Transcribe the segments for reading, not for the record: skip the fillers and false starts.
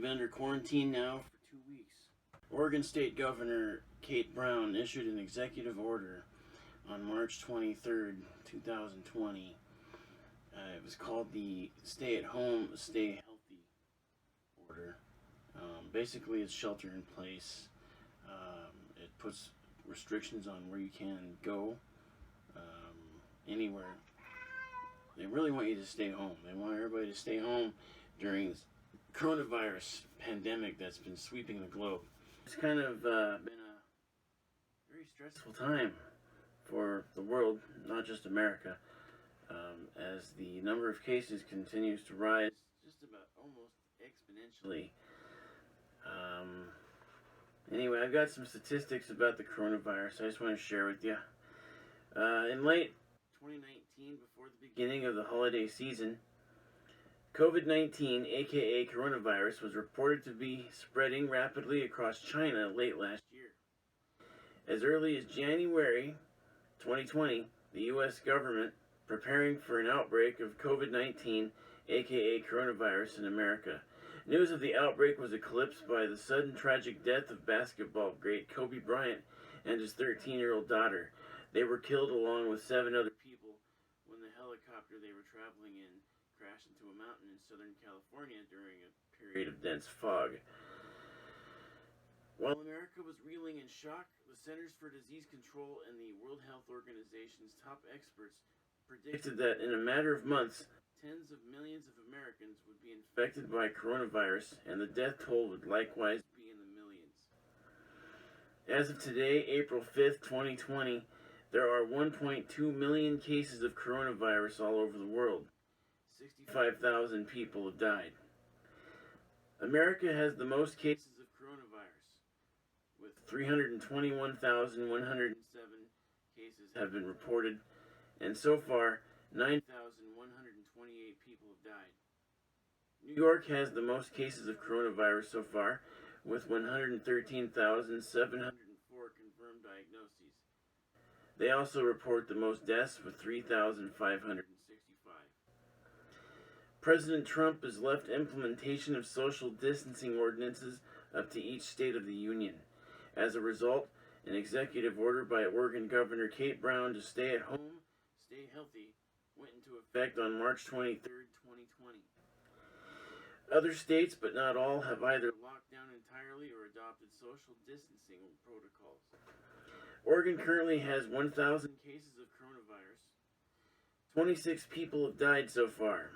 been under quarantine now for 2 weeks. Oregon State Governor Kate Brown issued an executive order on March 23rd, 2020. It was called the Stay at Home, Stay Healthy order. Basically, it's shelter in place. It puts restrictions on where you can go anywhere. They really want you to stay home. They want everybody to stay home during this coronavirus pandemic that's been sweeping the globe. It's kind of been a very stressful time for the world, not just America, as the number of cases continues to rise just about almost exponentially. Anyway, I've got some statistics about the coronavirus I just want to share with you. In late 2019, before the beginning of the holiday season, COVID-19, aka coronavirus, was reported to be spreading rapidly across China late last year. As early as January 2020, the U.S. government preparing for an outbreak of COVID-19, aka coronavirus, in America. News of the outbreak was eclipsed by the sudden tragic death of basketball great Kobe Bryant and his 13-year-old daughter. They were killed along with 7 other people when the helicopter they were traveling in crashed into a mountain in Southern California during a period of dense fog. While America was reeling in shock, the Centers for Disease Control and the World Health Organization's top experts predicted that in a matter of months, tens of millions of Americans would be infected by coronavirus, and the death toll would likewise be in the millions. As of today, April 5th, 2020, there are 1.2 million cases of coronavirus all over the world. 65,000 people have died. America has the most cases of coronavirus, with 321,107 cases have been reported, and so far, 9,128 people have died. New York has the most cases of coronavirus so far, with 113,704 confirmed diagnoses. They also report the most deaths, with 3,565. President Trump has left implementation of social distancing ordinances up to each state of the union. As a result, an executive order by Oregon Governor Kate Brown to stay at home, stay healthy, went into effect on March 23rd, 2020. Other states, but not all, have either locked down entirely or adopted social distancing protocols. Oregon currently has 1,000 cases of coronavirus. 26 people have died so far.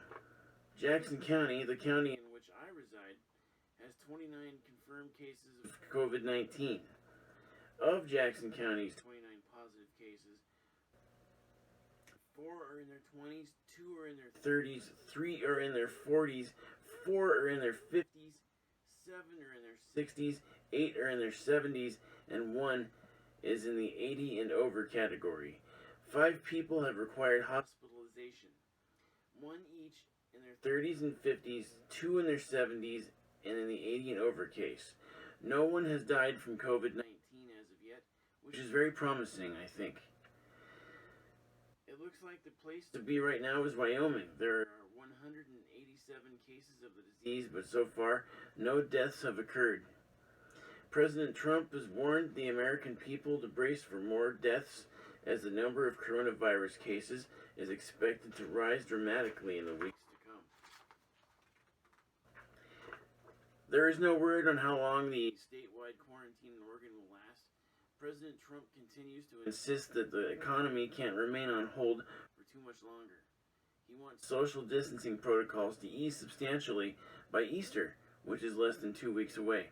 Jackson County, the county in which I reside, has 29 confirmed cases of COVID-19. Of Jackson County's 29 positive cases, 4 are in their 20s, 2 are in their 30s, 3 are in their 40s, 4 are in their 50s, 7 are in their 60s, 8 are in their 70s, and 1 is in the 80 and over category. 5 people have required hospitalization, 1 each in their 30s and 50s, 2 in their 70s, and in the 80 and over case. No one has died from COVID-19 as of yet, which is very promising, I think. It looks like the place to be right now is Wyoming. There are 187 cases of the disease, but so far, no deaths have occurred. President Trump has warned the American people to brace for more deaths as the number of coronavirus cases is expected to rise dramatically in the weeks to come. There is no word on how long the statewide quarantine in Oregon will last. President Trump continues to insist that the economy can't remain on hold for too much longer. He wants social distancing protocols to ease substantially by Easter, which is less than 2 weeks away.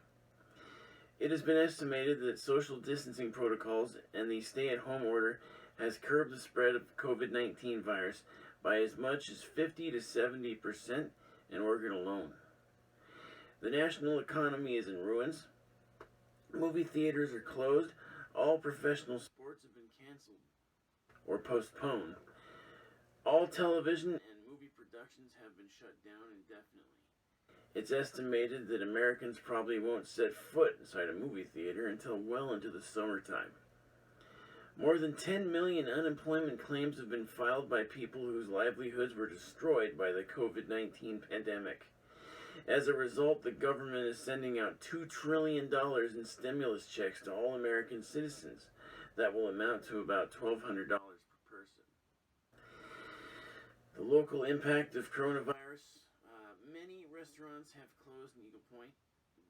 It has been estimated that social distancing protocols and the stay-at-home order has curbed the spread of COVID-19 virus by as much as 50 to 70% in Oregon alone. The national economy is in ruins. Movie theaters are closed. All professional sports have been canceled or postponed. All television and movie productions have been shut down indefinitely. It's estimated that Americans probably won't set foot inside a movie theater until well into the summertime. More than 10 million unemployment claims have been filed by people whose livelihoods were destroyed by the COVID-19 pandemic. As a result, the government is sending out $2 trillion in stimulus checks to all American citizens. That will amount to about $1,200 per person. The local impact of coronavirus. Many restaurants have closed in Eagle Point.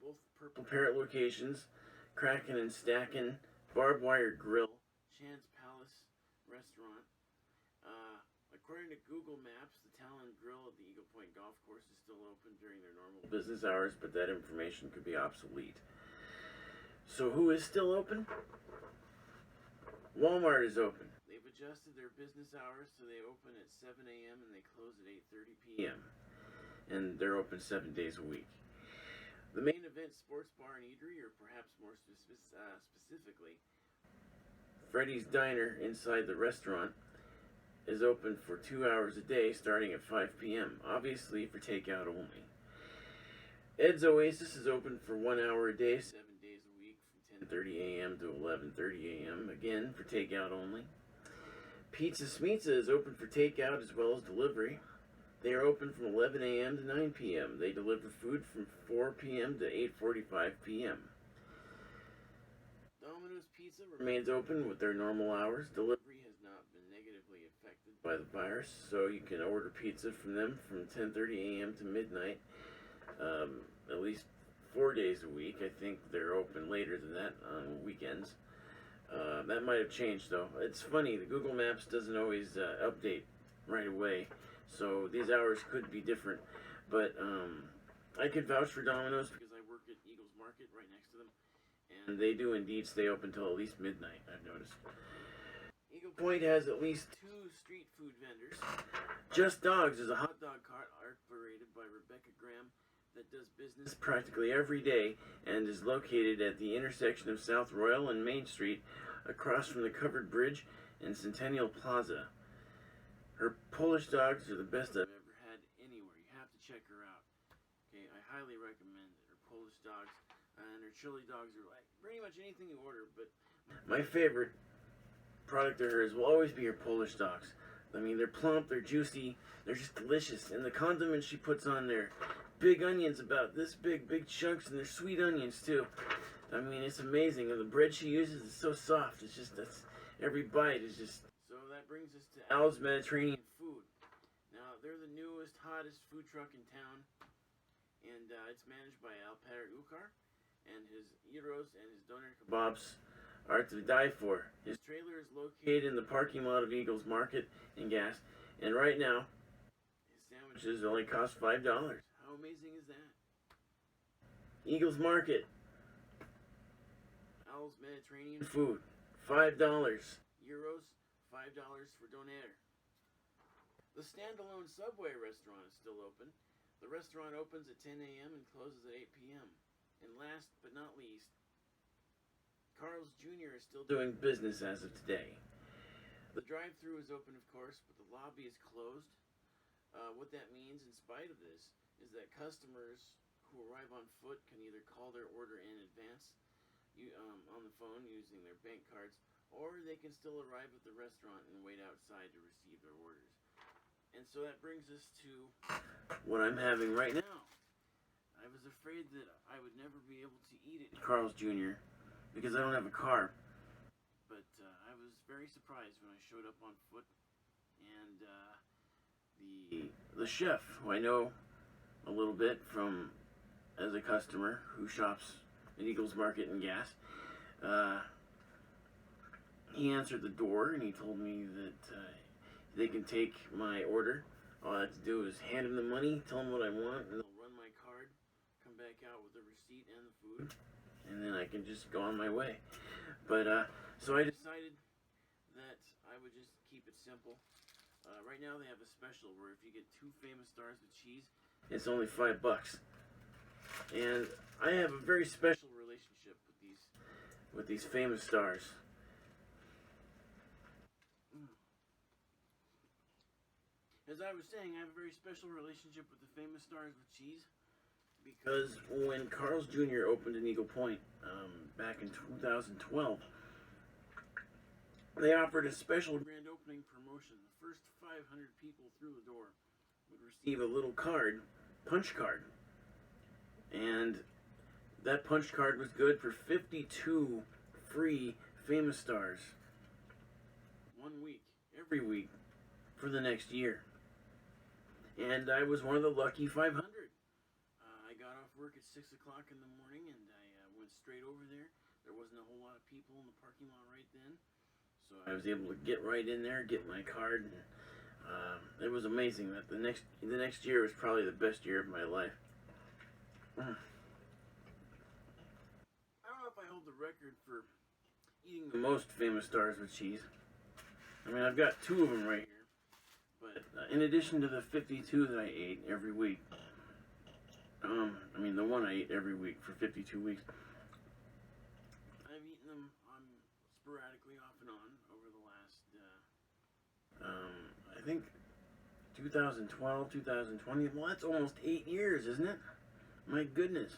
Both Purple Parrot locations, Kraken and Stackin', Barbed Wire Grill, Chance Palace Restaurant. According to Google Maps, the Talon Grill at the Eagle Point Golf Course is still open during their normal business hours, but that information could be obsolete. So who is still open? Walmart is open. They've adjusted their business hours so they open at 7 a.m. and they close at 8:30 p.m. And they're open 7 days a week. The main event sports bar and eatery, or perhaps more specifically, Freddy's Diner inside the restaurant, is open for 2 hours a day starting at 5 p.m., obviously for takeout only. Ed's Oasis is open for 1 hour a day, 7 days a week, from 10:30 a.m. to 11:30 a.m., again for takeout only. Pizza Smizza is open for takeout as well as delivery. They are open from 11 a.m. to 9 p.m. They deliver food from 4 p.m. to 8:45 p.m. Domino's Pizza remains open with their normal hours. Delivery has not been negatively affected by the virus, so you can order pizza from them from 10:30 a.m. to midnight, at least 4 days a week. I think they're open later than that on weekends. That might have changed, though. It's funny, the Google Maps doesn't always update right away, so these hours could be different. But I could vouch for Domino's because I work at Eagles Market right next to them, and they do indeed stay open till at least midnight, I've noticed. Eagle Point has at least 2 street food vendors. Just Dogs is a hot dog cart operated by Rebecca Graham that does business practically every day and is located at the intersection of South Royal and Main Street across from the covered bridge and Centennial Plaza. Her Polish dogs are the best I've ever had anywhere. You have to check her out. Okay, I highly recommend it. Her Polish dogs and her chili dogs are like pretty much anything you order, but my favorite product of hers will always be her Polish dogs. I mean, they're plump, they're juicy, they're just delicious. And the condiments she puts on there, big onions about this big chunks, and they're sweet onions too. I mean, it's amazing. And the bread she uses is so soft. It's just, every bite is just. So that brings us to Al's Mediterranean Food. Now, they're the newest, hottest food truck in town, and it's managed by Alper Ukar, and his gyros and his doner kebabs are to die for. His trailer is located in the parking lot of Eagles Market in Gas, and right now, his sandwiches only cost $5. How amazing is that? Eagles Market. Al's Mediterranean Food. $5. Euros, $5 for doner. The standalone Subway restaurant is still open. The restaurant opens at 10 a.m. and closes at 8 p.m. And last but not least, Carl's Jr. is still doing business as of today. The drive-thru is open, of course, but the lobby is closed. What that means, in spite of this, is that customers who arrive on foot can either call their order in advance on the phone using their bank cards, or they can still arrive at the restaurant and wait outside to receive their orders. And so that brings us to what I'm having right now. I was afraid that I would never be able to eat at Carl's Jr. because I don't have a car. But I was very surprised when I showed up on foot, and the chef, who I know a little bit from as a customer who shops at Eagles Market and Gas, he answered the door and he told me that they can take my order. All I have to do is hand him the money, tell him what I want, and they'll run my card, come back out with the receipt and the food, and then I can just go on my way. But so I decided that I would just keep it simple. Right now they have a special where if you get 2 famous stars with cheese, it's only $5. And I have a very special relationship with these famous stars. As I was saying, I have a very special relationship with the famous stars with cheese because when Carl's Jr. opened in Eagle Point back in 2012, they offered a special grand opening promotion. The first 500 people through the door would receive a little card, punch card, And that punch card was good for 52 free Famous Stars. 1 week, every week, for the next year. And I was one of the lucky 500. I got off work at 6 o'clock in the morning and I went straight over there. There wasn't a whole lot of people in the parking lot right then. So I was able to get right in there, get my card, and it was amazing. That the next year was probably the best year of my life. I don't know if I hold the record for eating the most Famous Stars with cheese. I mean, I've got 2 of them right here. But in addition to the 52 that I ate every week, the one I ate every week for 52 weeks, I've eaten them sporadically off and on over the last, I think 2012, 2020. Well, that's almost 8 years, isn't it? My goodness.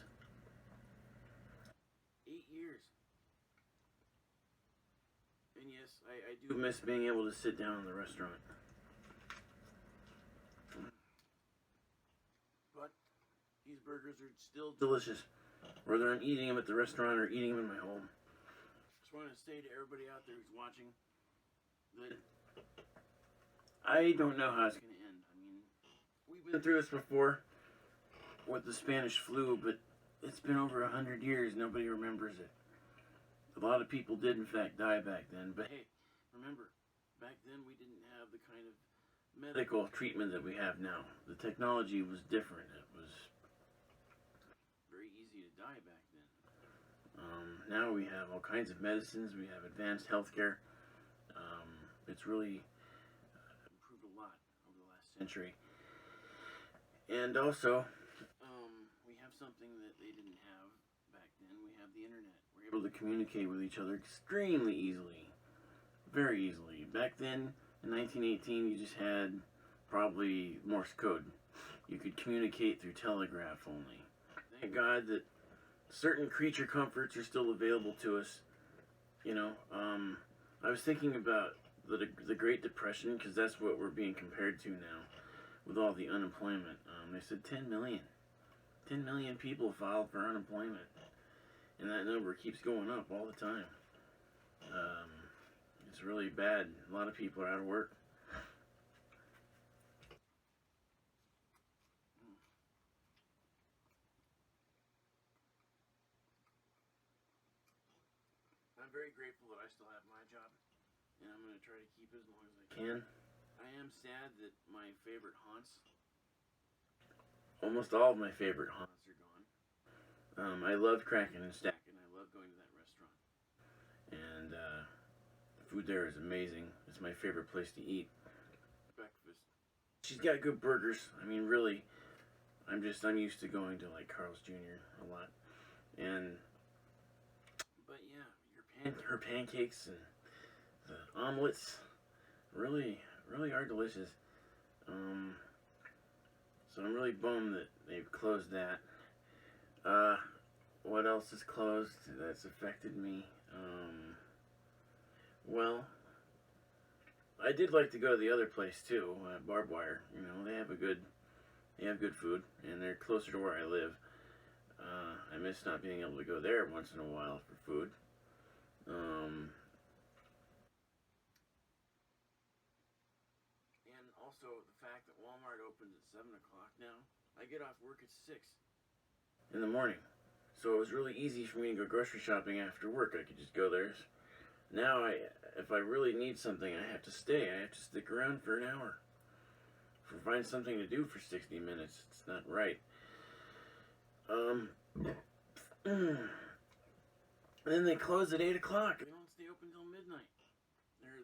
8 years. And yes, I do miss being able to sit down in the restaurant. But these burgers are still delicious, whether I'm eating them at the restaurant or eating them in my home. Just want to say to everybody out there who's watching that I don't know how it's going to end. I mean, we've been through this before with the Spanish flu, but it's been over 100 years. Nobody remembers it. A lot of people did, in fact, die back then. But hey, remember, back then we didn't have the kind of medical treatment that we have now. The technology was different. It was very easy to die back then. Now we have all kinds of medicines. We have advanced healthcare. It's really improved a lot over the last century. And also, we have something that they didn't have back then. We have the internet. We're able to communicate with each other extremely easily. Very easily. Back then, in 1918, you just had probably Morse code. You could communicate through telegraph only. Thank God that certain creature comforts are still available to us. I was thinking about the Great Depression, because that's what we're being compared to now with all the unemployment. They said 10 million. 10 million people filed for unemployment. And that number keeps going up all the time. It's really bad. A lot of people are out of work. I'm very grateful that I still have my job, and I'm going to try to keep it as long as I can. I am sad that my favorite haunts, almost all of my favorite haunts are gone. I loved cracking and stacking. I love going to that restaurant. And the food there is amazing. It's my favorite place to eat. Breakfast. She's got good burgers. I mean, really, I'm used to going to like Carl's Jr. a lot. But yeah, her pancakes and the omelets really are delicious. So I'm really bummed that they've closed that. What else is closed that's affected me? Well, I did like to go to the other place too, Barbed Wire. They have good food, and they're closer to where I live. I miss not being able to go there once in a while for food. And also the fact that Walmart opens at 7 o'clock now. I get off work at 6 in the morning. So it was really easy for me to go grocery shopping after work. I could just go there. Now, if I really need something, I have to stay. I have to stick around for an hour. Find something to do for 60 minutes. It's not right. And then they close at 8 o'clock. They don't stay open till midnight.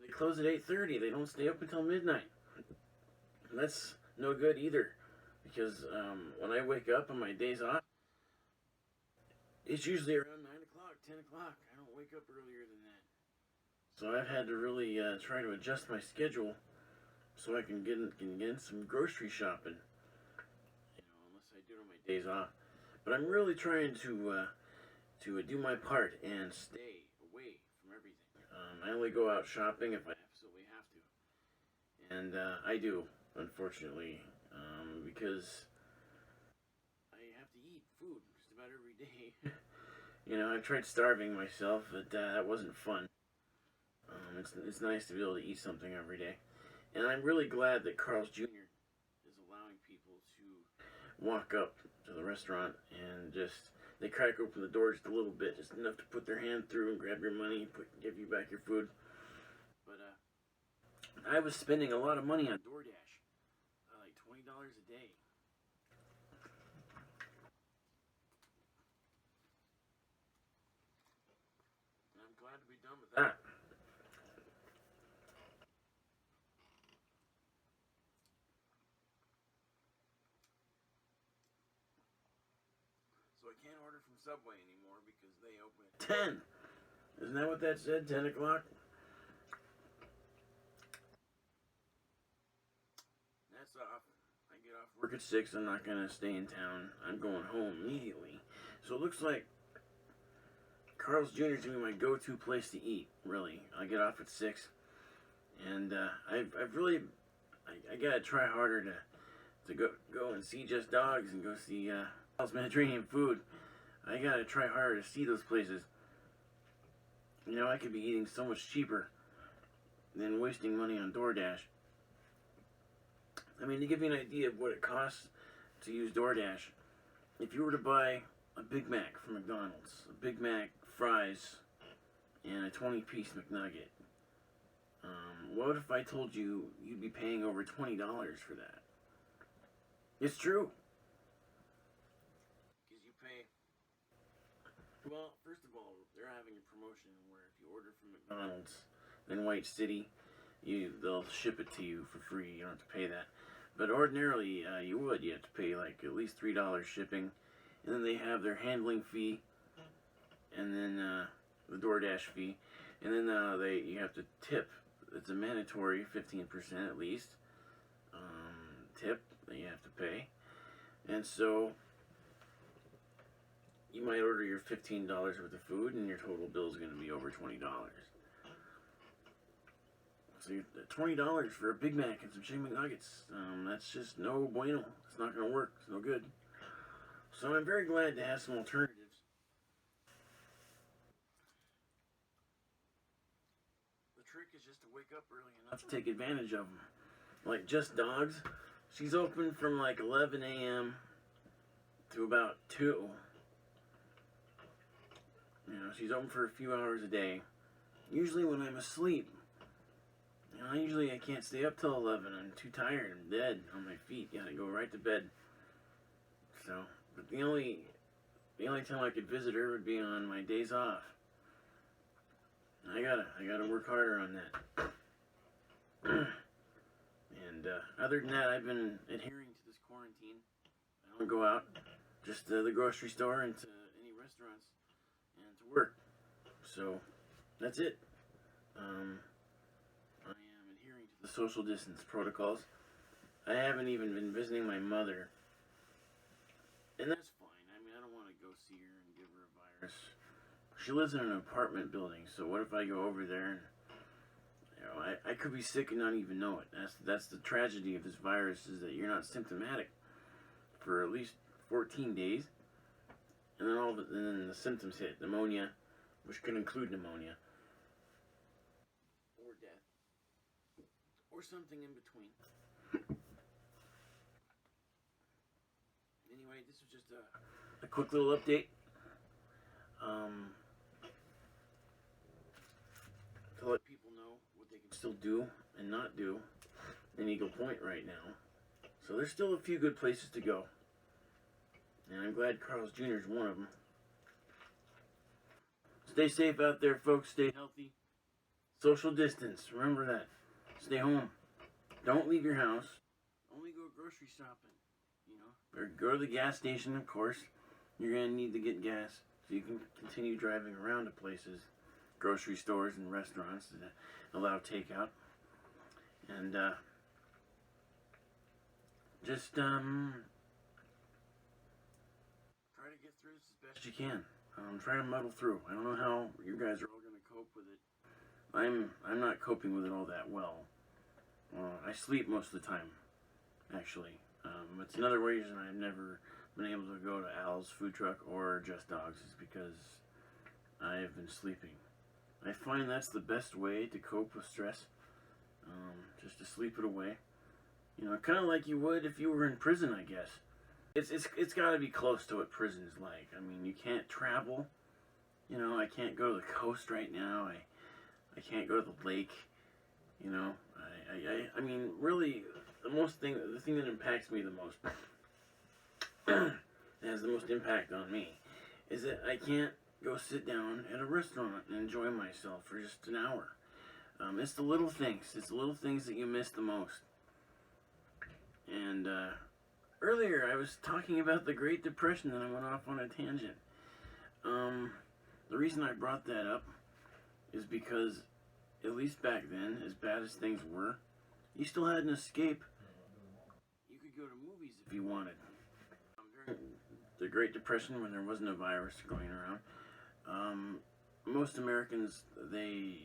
They close at 8:30. They don't stay open till midnight. And that's no good either. Because when I wake up on my days off, it's usually around 9 o'clock, 10 o'clock. I don't wake up earlier than that. So I've had to really try to adjust my schedule so I can get in some grocery shopping. Unless I do it on my days off. But I'm really trying to do my part and stay away from everything. I only go out shopping if I absolutely have to. And I do, unfortunately, because I have to eat food. I've tried starving myself, but that wasn't fun. It's nice to be able to eat something every day. And I'm really glad that Carl's Jr. is allowing people to walk up to the restaurant and they crack open the door just a little bit, just enough to put their hand through and grab your money, give you back your food. But I was spending a lot of money on DoorDash, like $20 a day. And I'm glad to be done with that. So I can't order from Subway anymore because they open at 10. Isn't that what that said? 10 o'clock? That's off. I get off work at 6. I'm not going to stay in town. I'm going home immediately. So it looks like Carl's Jr. is going to be my go-to place to eat, really. I get off at 6. And I've really... I got to try harder to go and see Just Dogs and go see Mediterranean food. I got to try harder to see those places. I could be eating so much cheaper than wasting money on DoorDash. I mean, to give you an idea of what it costs to use DoorDash, if you were to buy a Big Mac from McDonald's, a Big Mac, fries, and a 20-piece McNugget, what if I told you you'd be paying over $20 for that? It's true. Because you pay... Well, first of all, they're having a promotion where if you order from McDonald's in White City, they'll ship it to you for free. You don't have to pay that. But ordinarily, you have to pay like at least $3 shipping. And then they have their handling fee, and then the DoorDash fee. And then you have to tip. It's a mandatory 15% at least tip that you have to pay. And so you might order your $15 worth of food and your total bill is going to be over $20. So $20 for a Big Mac and some chicken McNuggets, that's just no bueno. It's not going to work. It's no good. So I'm very glad to have some alternatives. The trick is just to wake up early enough to take advantage of them. Like Just Dogs, she's open from like 11 a.m. to about 2. She's open for a few hours a day. Usually when I'm asleep. I can't stay up till 11. I'm too tired. I'm dead on my feet. I go right to bed. So, but the only time I could visit her would be on my days off. I gotta work harder on that. And other than that, I've been adhering to this quarantine. I don't go out, just to the grocery store and to any restaurants and to work. So that's it. I am adhering to the social distance protocols. I haven't even been visiting my mother, and that's fine. I don't want to go see her and give her a virus. She lives in an apartment building, so what if I go over there and I could be sick and not even know it. That's the tragedy of this virus, is that you're not symptomatic for at least 14 days, and then the symptoms hit: pneumonia, which could include pneumonia, or death, or something in between. Anyway, this was just a quick little update. To let people know what they can still do and not do in Eagle Point right now. So there's still a few good places to go. And I'm glad Carl's Jr. is one of them. Stay safe out there, folks. Stay healthy. Social distance. Remember that. Stay home. Don't leave your house. Only go grocery shopping. Or go to the gas station, of course. You're going to need to get gas so you can continue driving around to places. Grocery stores and restaurants that allow takeout. And just try to get through this as best you can. Try to muddle through. I don't know how you guys are all going to cope with it. I'm not coping with it all that well. I sleep most of the time, actually. It's another reason I've never been able to go to Al's food truck or Just Dogs, is because I have been sleeping. I find that's the best way to cope with stress, just to sleep it away. You know, kind of like you would if you were in prison, I guess. It's got to be close to what prison is like. I mean, you can't travel. You know, I can't go to the coast right now. I can't go to the lake. You know, I mean, really, the thing that impacts me the most, that has the most impact on me, is that I can't go sit down at a restaurant and enjoy myself for just an hour. It's the little things. It's the little things that you miss the most. And earlier I was talking about the Great Depression and I went off on a tangent. The reason I brought that up is because, at least back then, as bad as things were, you still had an escape. You could go to movies if you wanted. During the Great Depression, when there wasn't a virus going around, most Americans, they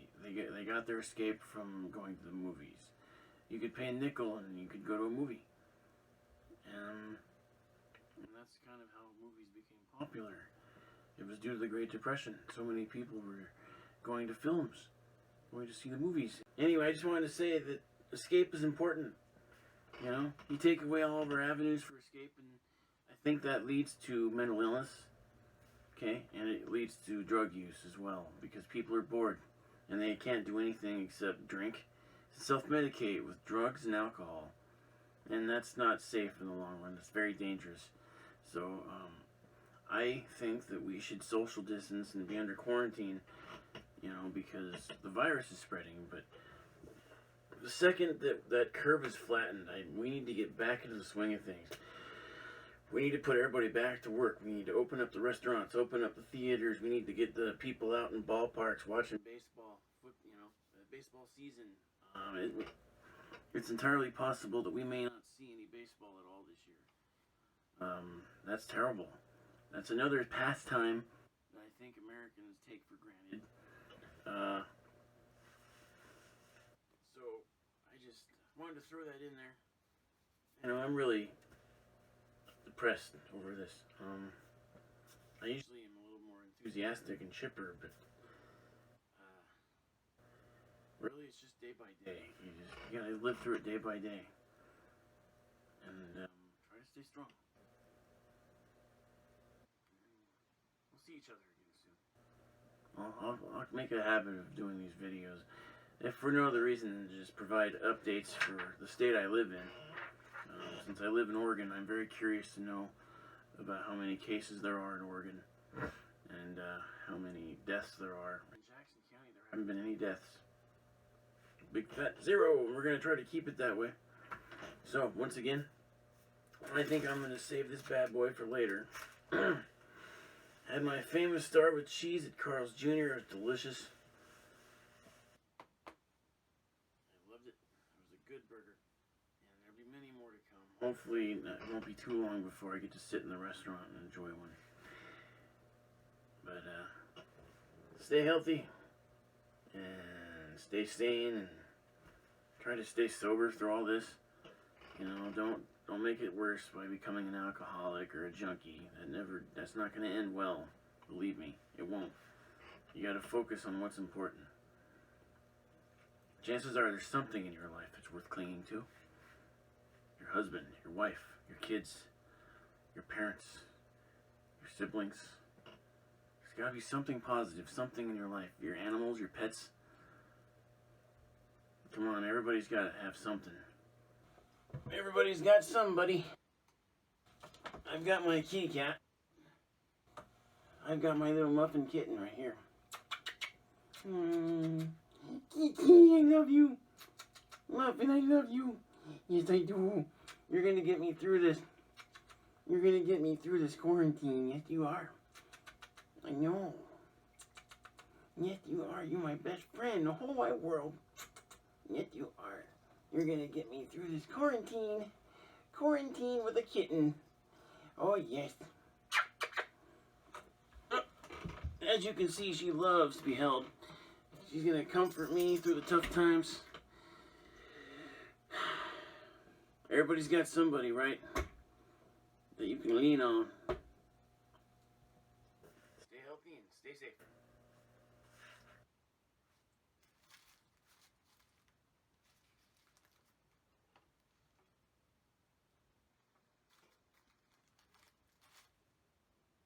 got their escape from going to the movies. You could pay a nickel and you could go to a movie. And that's kind of how movies became popular. It was due to the Great Depression. So many people were going to films, going to see the movies. Anyway, I just wanted to say that escape is important. You know, you take away all of our avenues for escape, and I think that leads to mental illness. Okay, and it leads to drug use as well, because people are bored and they can't do anything except drink, self-medicate with drugs and alcohol, and that's not safe in the long run. It's very dangerous. So I think that we should social distance and be under quarantine, you know, because the virus is spreading. But the second that curve is flattened, we need to get back into the swing of things. We need to put everybody back to work. We need to open up the restaurants, open up the theaters. We need to get the people out in ballparks watching baseball, baseball season. It's entirely possible that we may not see any baseball at all this year. That's terrible. That's another pastime that I think Americans take for granted. So I just wanted to throw that in there. You know, I'm really depressed over this. I usually am a little more enthusiastic and chipper, but really it's just day by day. You gotta live through it day by day, and try to stay strong. We'll see each other again soon. I'll make a habit of doing these videos, if for no other reason than to just provide updates for the state I live in. Since I live in Oregon, I'm very curious to know about how many cases there are in Oregon and how many deaths there are. In Jackson County, there haven't been any deaths. Big fat zero, and we're going to try to keep it that way. So, once again, I think I'm going to save this bad boy for later. Had my famous star with cheese at Carl's Jr. It was delicious. I loved it. It was a good burger. And there'll be many more to come. Hopefully, it won't be too long before I get to sit in the restaurant and enjoy one. But, stay healthy. And stay sane. And try to stay sober through all this. You know, don't make it worse by becoming an alcoholic or a junkie. That's not going to end well. Believe me, it won't. You got to focus on what's important. Chances are there's something in your life that's worth clinging to. Your husband, your wife, your kids, your parents, your siblings. There's got to be something positive, something in your life. Your animals, your pets. Come on, everybody's got to have something. Everybody's got somebody. I've got my kitty cat. I've got my little muffin kitten right here. Kitty, I love you. Muffin, I love you. Yes, I do. You're going to get me through this. You're going to get me through this quarantine. Yes, you are. I know. Yes, you are. You're my best friend in the whole wide world. Yes, you are. You're going to get me through this quarantine. Quarantine with a kitten. Oh, yes. As you can see, she loves to be held. She's going to comfort me through the tough times. Everybody's got somebody, right? That you can lean on. Stay healthy and stay safe.